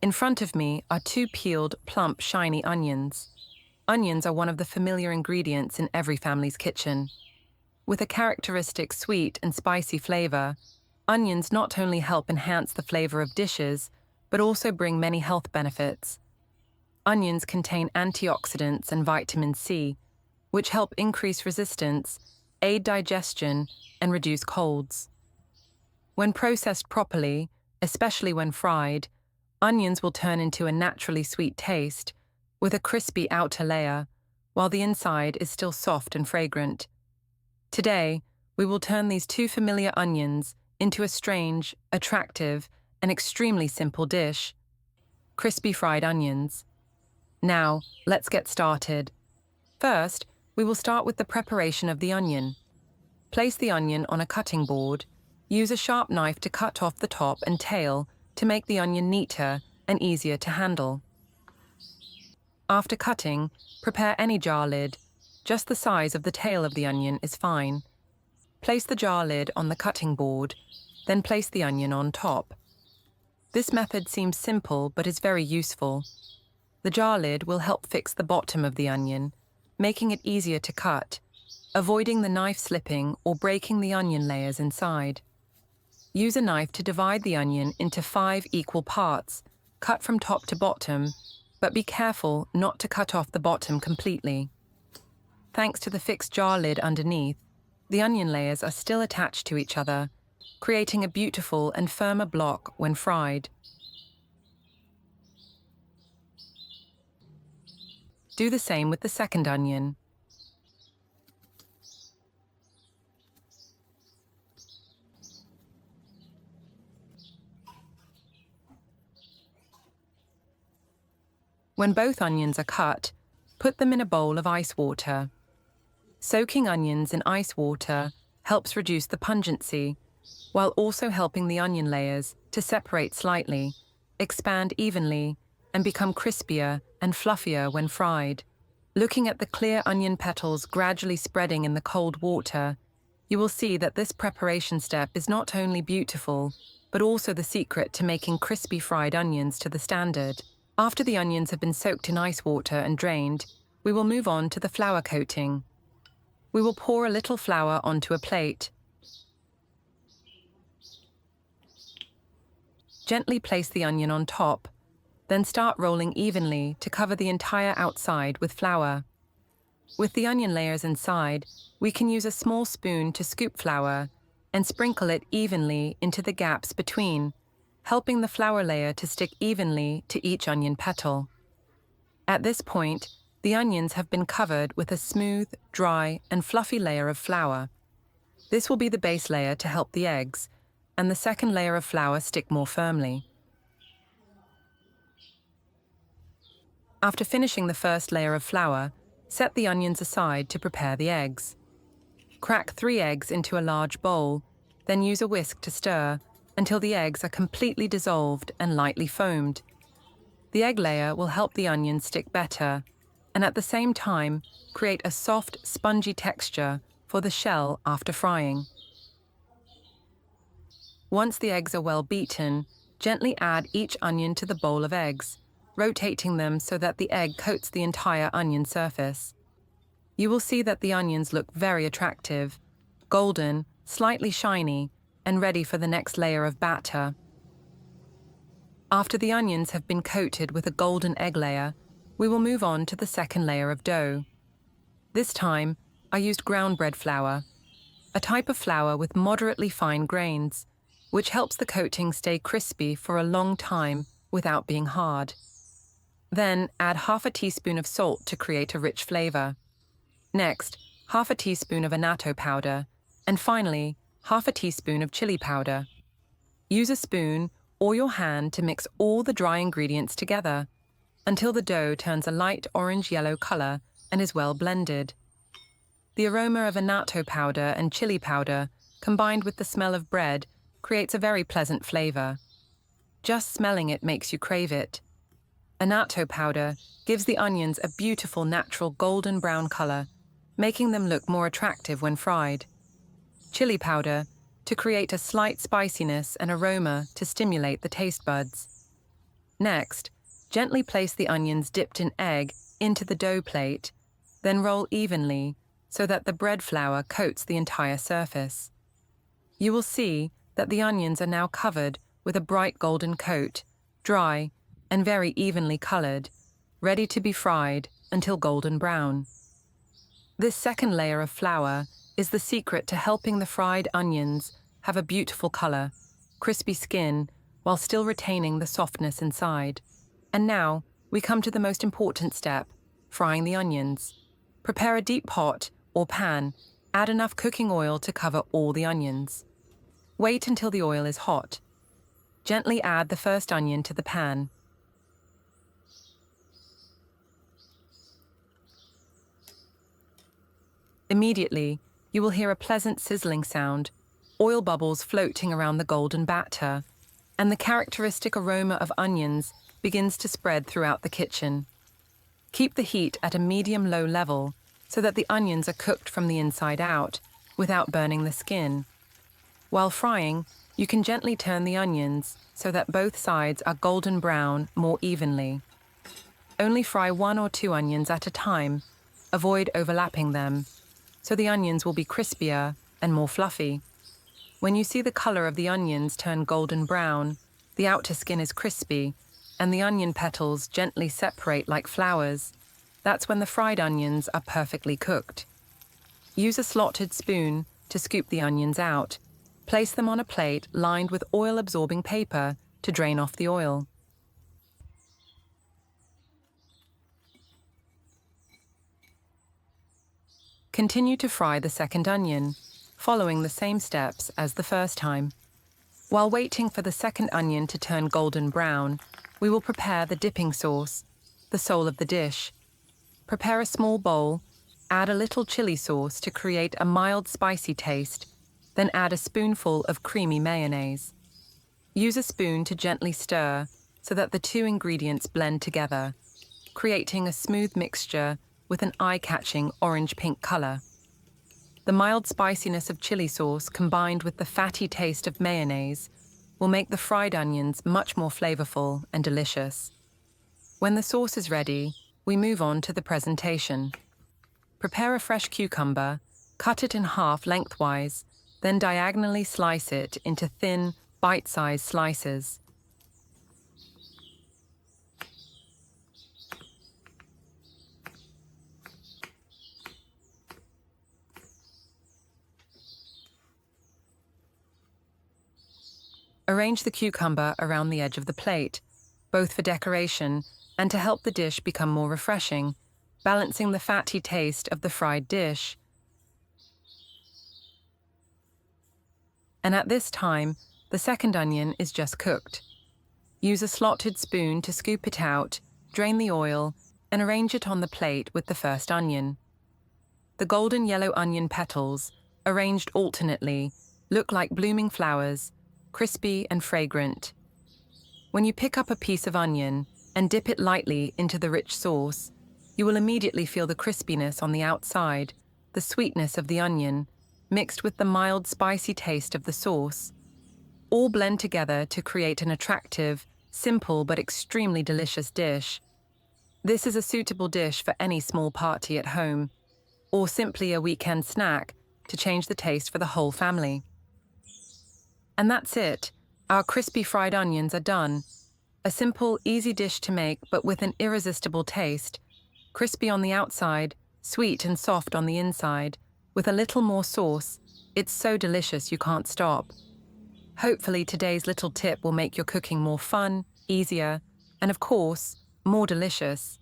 In front of me are two peeled, plump, shiny onions. Onions are one of the familiar ingredients in every family's kitchen. With a characteristic sweet and spicy flavor, onions not only help enhance the flavor of dishes, but also bring many health benefits. Onions contain antioxidants and vitamin C, which help increase resistance, aid digestion, and reduce colds. When processed properly, especially when fried, onions will turn into a naturally sweet taste, with a crispy outer layer, while the inside is still soft and fragrant. Today, we will turn these two familiar onions into a strange, attractive, and extremely simple dish: crispy fried onions. Now, let's get started. First, we will start with the preparation of the onion. Place the onion on a cutting board. Use a sharp knife to cut off the top and tail to make the onion neater and easier to handle. After cutting, prepare any jar lid. Just the size of the tail of the onion is fine. Place the jar lid on the cutting board, then place the onion on top. This method seems simple but is very useful. The jar lid will help fix the bottom of the onion, making it easier to cut, avoiding the knife slipping or breaking the onion layers inside. Use a knife to divide the onion into 5 equal parts, cut from top to bottom, but be careful not to cut off the bottom completely. Thanks to the fixed jar lid underneath, the onion layers are still attached to each other, creating a beautiful and firmer block when fried. Do the same with the second onion. When both onions are cut, put them in a bowl of ice water. Soaking onions in ice water helps reduce the pungency, while also helping the onion layers to separate slightly, expand evenly, and become crispier and fluffier when fried. Looking at the clear onion petals gradually spreading in the cold water, you will see that this preparation step is not only beautiful, but also the secret to making crispy fried onions to the standard. After the onions have been soaked in ice water and drained, we will move on to the flour coating. We will pour a little flour onto a plate. Gently place the onion on top, then start rolling evenly to cover the entire outside with flour. With the onion layers inside, we can use a small spoon to scoop flour and sprinkle it evenly into the gaps between, helping the flour layer to stick evenly to each onion petal. At this point, the onions have been covered with a smooth, dry, and fluffy layer of flour. This will be the base layer to help the eggs, and the second layer of flour stick more firmly. After finishing the first layer of flour, set the onions aside to prepare the eggs. Crack 3 eggs into a large bowl, then use a whisk to stir until the eggs are completely dissolved and lightly foamed. The egg layer will help the onions stick better, and at the same time create a soft, spongy texture for the shell after frying. Once the eggs are well beaten, gently add each onion to the bowl of eggs, rotating them so that the egg coats the entire onion surface. You will see that the onions look very attractive, golden, slightly shiny, and ready for the next layer of batter. After the onions have been coated with a golden egg layer, we will move on to the second layer of dough. This time, I used ground bread flour, a type of flour with moderately fine grains, which helps the coating stay crispy for a long time without being hard. Then add half a teaspoon of salt to create a rich flavor. Next, half a teaspoon of annatto powder, and finally, half a teaspoon of chili powder. Use a spoon or your hand to mix all the dry ingredients together until the dough turns a light orange-yellow color and is well blended. The aroma of annatto powder and chili powder, combined with the smell of bread, creates a very pleasant flavor. Just smelling it makes you crave it. Annatto powder gives the onions a beautiful natural golden brown color, making them look more attractive when fried. Chili powder to create a slight spiciness and aroma to stimulate the taste buds. Next, gently place the onions dipped in egg into the dough plate, then roll evenly so that the bread flour coats the entire surface. You will see that the onions are now covered with a bright golden coat, dry and very evenly colored, ready to be fried until golden brown. This second layer of flour is the secret to helping the fried onions have a beautiful color, crispy skin, while still retaining the softness inside. And now, we come to the most important step, frying the onions. Prepare a deep pot or pan, add enough cooking oil to cover all the onions. Wait until the oil is hot. Gently add the first onion to the pan. Immediately, you will hear a pleasant sizzling sound, oil bubbles floating around the golden batter, and the characteristic aroma of onions begins to spread throughout the kitchen. Keep the heat at a medium-low level so that the onions are cooked from the inside out without burning the skin. While frying, you can gently turn the onions so that both sides are golden brown more evenly. Only fry 1 or 2 onions at a time. Avoid overlapping them, so the onions will be crispier and more fluffy. When you see the color of the onions turn golden brown, the outer skin is crispy, and the onion petals gently separate like flowers, that's when the fried onions are perfectly cooked. Use a slotted spoon to scoop the onions out. Place them on a plate lined with oil-absorbing paper to drain off the oil. Continue to fry the second onion, following the same steps as the first time. While waiting for the second onion to turn golden brown, we will prepare the dipping sauce, the soul of the dish. Prepare a small bowl, add a little chili sauce to create a mild spicy taste, then add a spoonful of creamy mayonnaise. Use a spoon to gently stir so that the two ingredients blend together, creating a smooth mixture with an eye-catching orange-pink color. The mild spiciness of chili sauce combined with the fatty taste of mayonnaise will make the fried onions much more flavorful and delicious. When the sauce is ready, we move on to the presentation. Prepare a fresh cucumber, cut it in half lengthwise, then diagonally slice it into thin, bite-sized slices. Arrange the cucumber around the edge of the plate, both for decoration and to help the dish become more refreshing, balancing the fatty taste of the fried dish. And at this time, the second onion is just cooked. Use a slotted spoon to scoop it out, drain the oil, and arrange it on the plate with the first onion. The golden yellow onion petals, arranged alternately, look like blooming flowers, crispy and fragrant. When you pick up a piece of onion and dip it lightly into the rich sauce, you will immediately feel the crispiness on the outside, the sweetness of the onion, mixed with the mild spicy taste of the sauce. All blend together to create an attractive, simple but extremely delicious dish. This is a suitable dish for any small party at home, or simply a weekend snack to change the taste for the whole family. And that's it. Our crispy fried onions are done. A simple, easy dish to make, but with an irresistible taste. Crispy on the outside, sweet and soft on the inside. With a little more sauce, it's so delicious you can't stop. Hopefully today's little tip will make your cooking more fun, easier, and of course, more delicious.